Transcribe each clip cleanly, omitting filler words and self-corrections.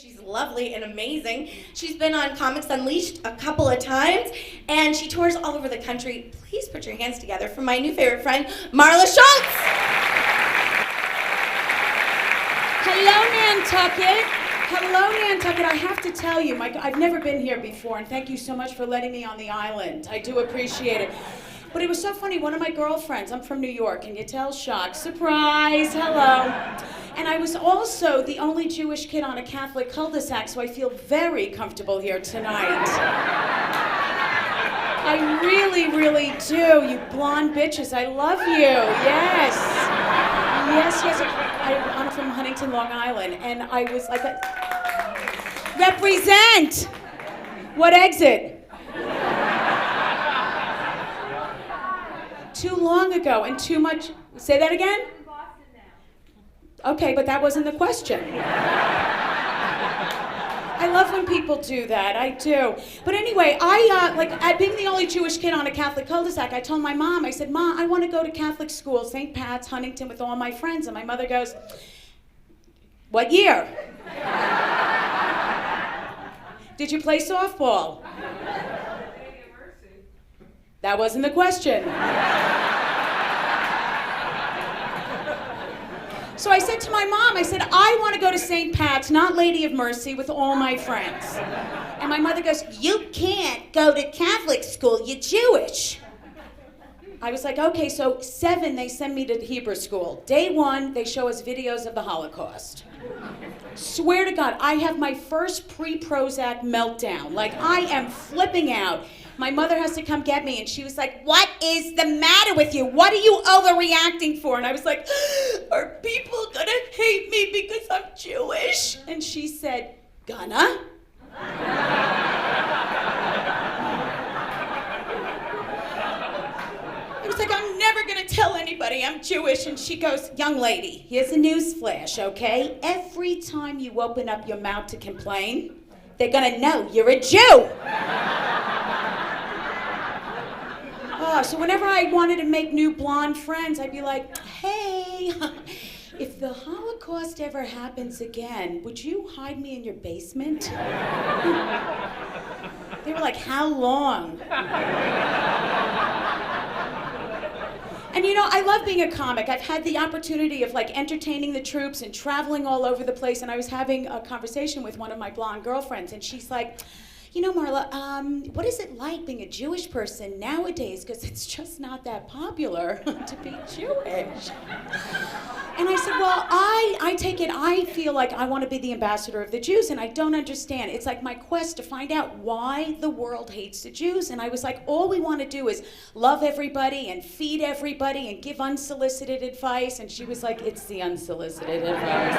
She's lovely and amazing. She's been on Comics Unleashed a couple of times, and she tours all over the country. Please put your hands together for my new favorite friend, Marla Schultz. Hello, Nantucket. Hello, Nantucket. I have to tell you, I've never been here before, and thank you so much for letting me on the island. I do appreciate it. But it was so funny, one of my girlfriends, I'm from New York, can you tell? Shock, surprise, hello. And I was also the only Jewish kid on a Catholic cul-de-sac, so I feel very comfortable here tonight. I really, really do, you blonde bitches, I love you, yes. Yes, I'm from Huntington, Long Island, and I was like, represent! What exit? Too long ago and too much, say that again? I'm in Boston now. Okay, but that wasn't the question. I love when people do that, I do. But anyway, being the only Jewish kid on a Catholic cul-de-sac, I told my mom, I said, Ma, I want to go to Catholic school, St. Pat's, Huntington, with all my friends. And my mother goes, what year? Did you play softball? That wasn't the question. So I said to my mom, I said, I want to go to St. Pat's, not Lady of Mercy, with all my friends. And my mother goes, you can't go to Catholic school, you're Jewish. I was like, okay, so 7, they send me to Hebrew school. Day 1, they show us videos of the Holocaust. Swear to God, I have my first pre-Prozac meltdown. Like, I am flipping out. My mother has to come get me, and she was like, what is the matter with you? What are you overreacting for? And I was like, are people gonna hate me because I'm Jewish? And she said, gonna? I was like, I'm never gonna tell anybody I'm Jewish. And she goes, young lady, here's a news flash, okay? Every time you open up your mouth to complain, they're gonna know you're a Jew. So whenever I wanted to make new blonde friends, I'd be like, hey, if the Holocaust ever happens again, would you hide me in your basement? They were like, how long? And you know, I love being a comic. I've had the opportunity of like entertaining the troops and traveling all over the place, and I was having a conversation with one of my blonde girlfriends, and she's like, you know, Marla, what is it like being a Jewish person nowadays? Because it's just not that popular to be Jewish. And I said, well, I feel like I want to be the ambassador of the Jews, and I don't understand. It's like my quest to find out why the world hates the Jews. And I was like, all we want to do is love everybody and feed everybody and give unsolicited advice. And she was like, it's the unsolicited advice.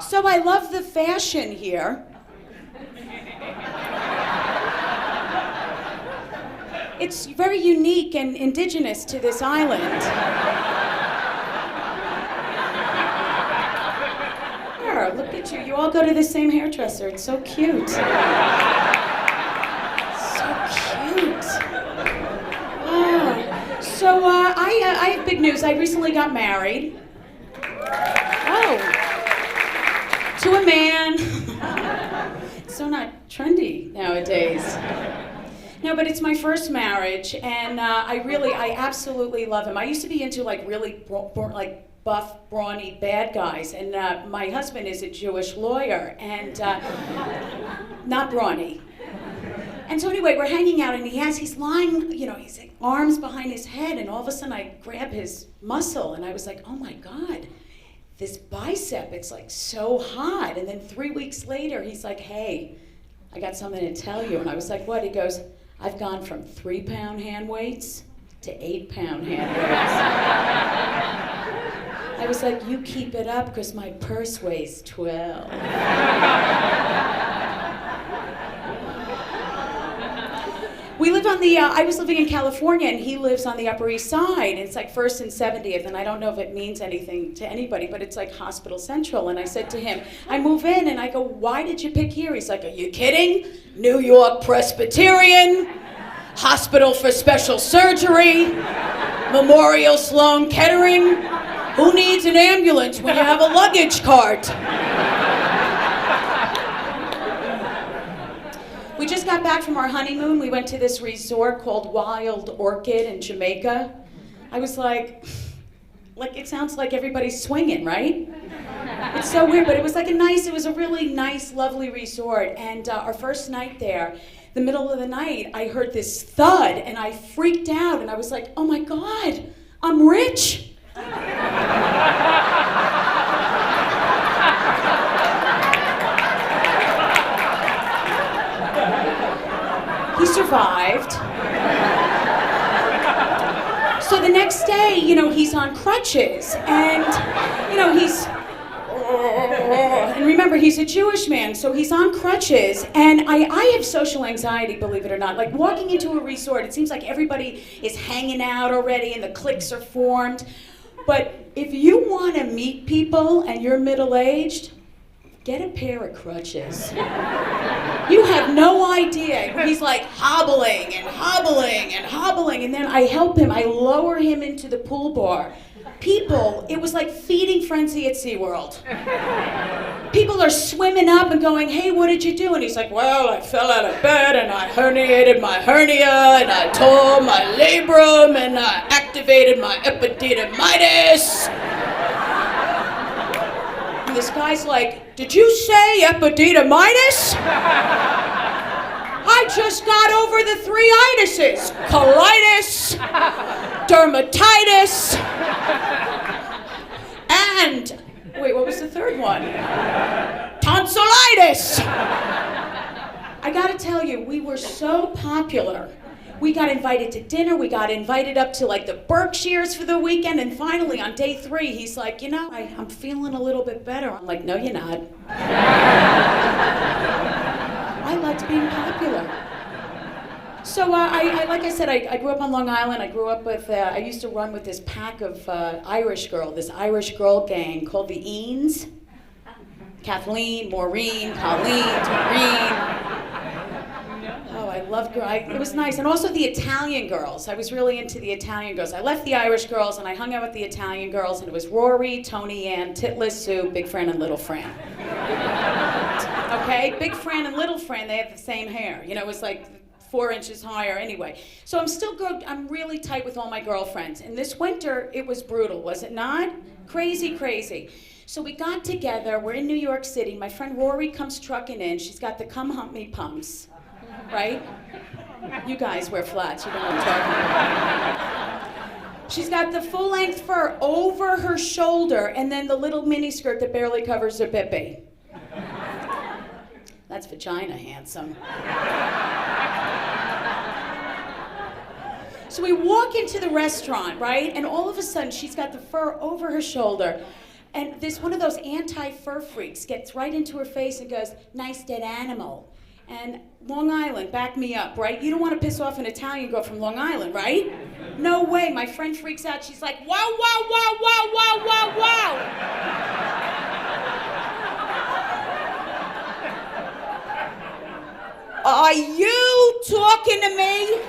So I love the fashion here. It's very unique and indigenous to this island. Here, look at you. You all go to the same hairdresser. It's so cute. So cute. So I have big news. I recently got married. Oh. To a man. It's so not trendy nowadays. No, but it's my first marriage, and I absolutely love him. I used to be into like really buff, brawny bad guys, and my husband is a Jewish lawyer, and not brawny. And so anyway, we're hanging out, and he's lying, you know, he's like, arms behind his head, and all of a sudden I grab his muscle, and I was like, oh my God. This bicep, it's like so hot. And then 3 weeks later, he's like, hey, I got something to tell you. And I was like, what? He goes, I've gone from 3-pound hand weights to 8-pound hand weights. I was like, you keep it up because my purse weighs 12. We live on the, I was living in California, and he lives on the Upper East Side. And it's like 1st and 70th, and I don't know if it means anything to anybody, but it's like Hospital Central. And I said to him, I move in, and I go, why did you pick here? He's like, are you kidding? New York Presbyterian, Hospital for Special Surgery, Memorial Sloan Kettering. Who needs an ambulance when you have a luggage cart? We just got back from our honeymoon. We went to this resort called Wild Orchid in Jamaica. I was like it sounds like everybody's swinging, right? It's so weird, but it was it was a really nice, lovely resort. And our first night there, the middle of the night, I heard this thud and I freaked out and I was like, oh my God, I'm rich. He survived. So the next day, he's on crutches and, and remember, he's a Jewish man, so he's on crutches. And I have social anxiety, believe it or not. Like walking into a resort, it seems like everybody is hanging out already and the cliques are formed. But if you want to meet people and you're middle-aged, get a pair of crutches. You have no idea. He's like hobbling and hobbling and hobbling. And then I help him. I lower him into the pool bar. People, it was like feeding frenzy at SeaWorld. People are swimming up and going, hey, what did you do? And he's like, well, I fell out of bed and I herniated my hernia and I tore my labrum and I activated my epididymitis. And this guy's like, did you say epididymitis? I just got over the 3 itises. Colitis, dermatitis, and, wait, what was the third one? Tonsillitis. I gotta tell you, we were so popular. We got invited to dinner, we got invited up to the Berkshires for the weekend, and finally on day 3, he's like, I'm feeling a little bit better. I'm like, no, you're not. I liked being popular. So like I said, I grew up on Long Island. I grew up with, I used to run with this pack of Irish girl gang called the Eanes. Kathleen, Maureen, Colleen, Taureen. Oh, I loved it was nice. And also the Italian girls. I was really into the Italian girls. I left the Irish girls and I hung out with the Italian girls, and it was Rory, Tony Ann, Titlis, Sue, Big Fran, and Little Fran. Okay, Big Fran and Little Fran, they have the same hair. It was 4 inches higher anyway. So I'm really tight with all my girlfriends. And this winter, it was brutal, was it not? Crazy, crazy. So we got together, we're in New York City. My friend Rory comes trucking in. She's got the come hump me pumps, right? You guys wear flats, you know what I'm talking about. She's got the full-length fur over her shoulder and then the little mini skirt that barely covers her bippy. That's vagina handsome. So we walk into the restaurant, right? And all of a sudden, she's got the fur over her shoulder. And one of those anti-fur freaks gets right into her face and goes, nice dead animal. And Long Island, back me up, right? You don't want to piss off an Italian girl from Long Island, right? No way. My friend freaks out. She's like, wow, wow, wow, wow, wow, wow, wow. Are you talking to me?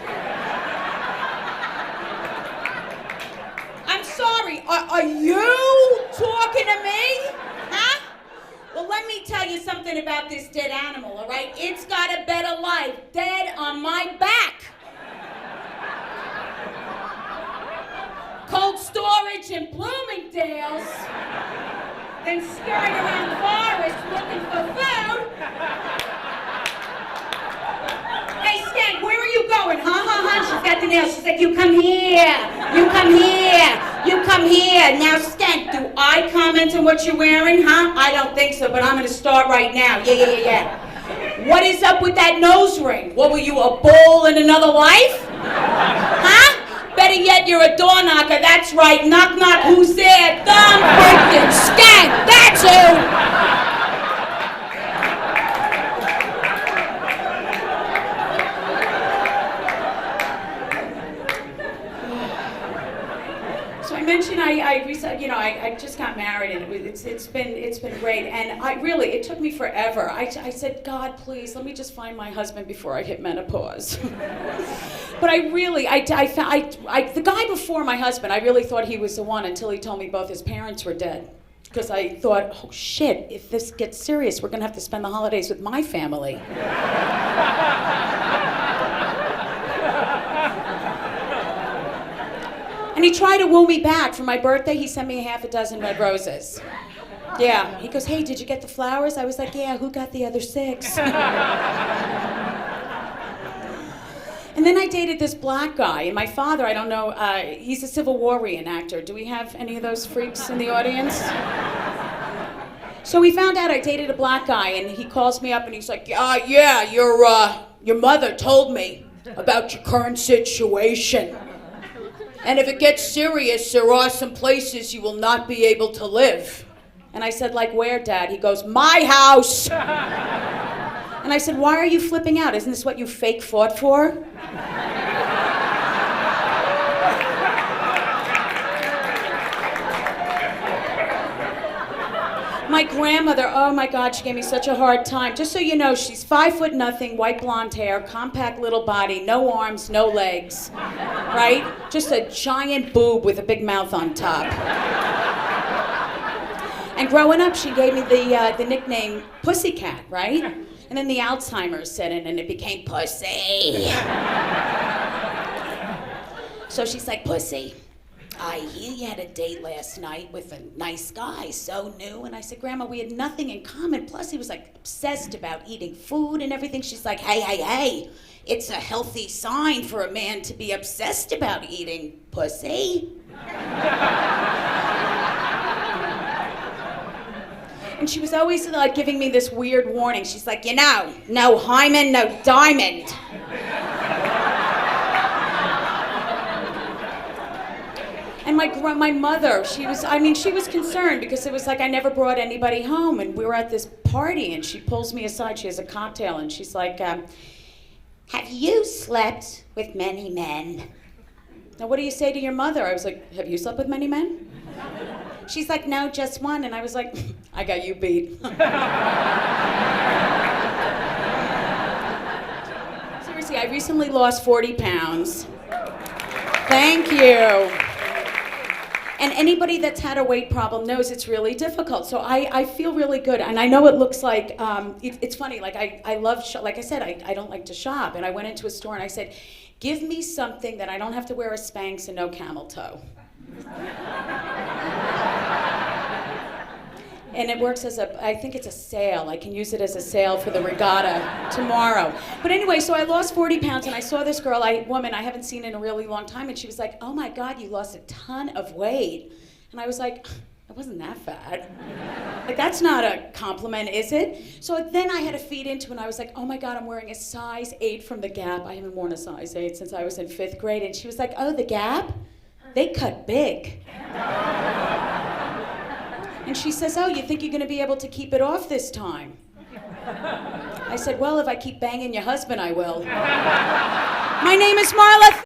I'm sorry, are you talking to me? Huh? Well, let me tell you something about this dead animal, all right? It's got a better life, dead on my back. Cold storage in Bloomingdale's, then scurrying around the forest looking for food. Hey, Skank, where are you going? She's got the nails. She's like, you come here. You come here. You come here. Now, Skank, do I comment on what you're wearing, huh? I don't think so, but I'm going to start right now. Yeah. What is up with that nose ring? What, were you a bull in another life? Huh? Better yet, you're a door knocker. That's right. Knock, knock. Who's there? Thumb freaking Skank. That's who. I mentioned I just got married. married, and it's been great. And it took me forever. I said, God, please let me just find my husband before I hit menopause. But the guy before my husband, I really thought he was the one until he told me both his parents were dead. Because I thought, oh shit, if this gets serious, we're gonna have to spend the holidays with my family. And he tried to woo me back. For my birthday, he sent me half a dozen red roses. Yeah, he goes, hey, did you get the flowers? I was like, yeah, who got the other 6? And then I dated this black guy, and my father, I don't know, he's a Civil War reenactor. Do we have any of those freaks in the audience? So we found out I dated a black guy, and he calls me up and he's like, yeah, your mother told me about your current situation. And if it gets serious, there are some places you will not be able to live. And I said, like where, Dad? He goes, my house! And I said, why are you flipping out? Isn't this what you fake fought for? My grandmother, oh my God, she gave me such a hard time. Just so you know, she's 5 foot nothing, white blonde hair, compact little body, no arms, no legs, right? Just a giant boob with a big mouth on top. And growing up, she gave me the nickname Pussycat, right? And then the Alzheimer's set in and it became Pussy. So she's like, Pussy, I hear you had a date last night with a nice guy, so new. And I said, Grandma, we had nothing in common. Plus, he was like obsessed about eating food and everything. She's like, hey, it's a healthy sign for a man to be obsessed about eating pussy. And she was always like giving me this weird warning. She's like, no hymen, no diamond. And my mother, she was concerned because it was like I never brought anybody home, and we were at this party, and she pulls me aside, she has a cocktail, and she's like, have you slept with many men? Now what do you say to your mother? I was like, have you slept with many men? She's like, no, just one, and I was like, I got you beat. Seriously, I recently lost 40 pounds. Thank you. And anybody that's had a weight problem knows it's really difficult. So I feel really good. And I know it looks like, it's funny, like I love, like I said, I don't like to shop. And I went into a store and I said, give me something that I don't have to wear a Spanx and no camel toe. And it works as I think it's a sale. I can use it as a sale for the regatta tomorrow. But anyway, so I lost 40 pounds and I saw this woman I haven't seen in a really long time, and she was like, oh my God, you lost a ton of weight. And I was like, it wasn't that bad. Like, that's not a compliment, is it? So then I had to feed into it, and I was like, oh my God, I'm wearing a size 8 from The Gap. I haven't worn a size 8 since I was in 5th grade. And she was like, oh, The Gap? They cut big. And she says, oh, you think you're gonna be able to keep it off this time? I said, well, if I keep banging your husband, I will. My name is Marla.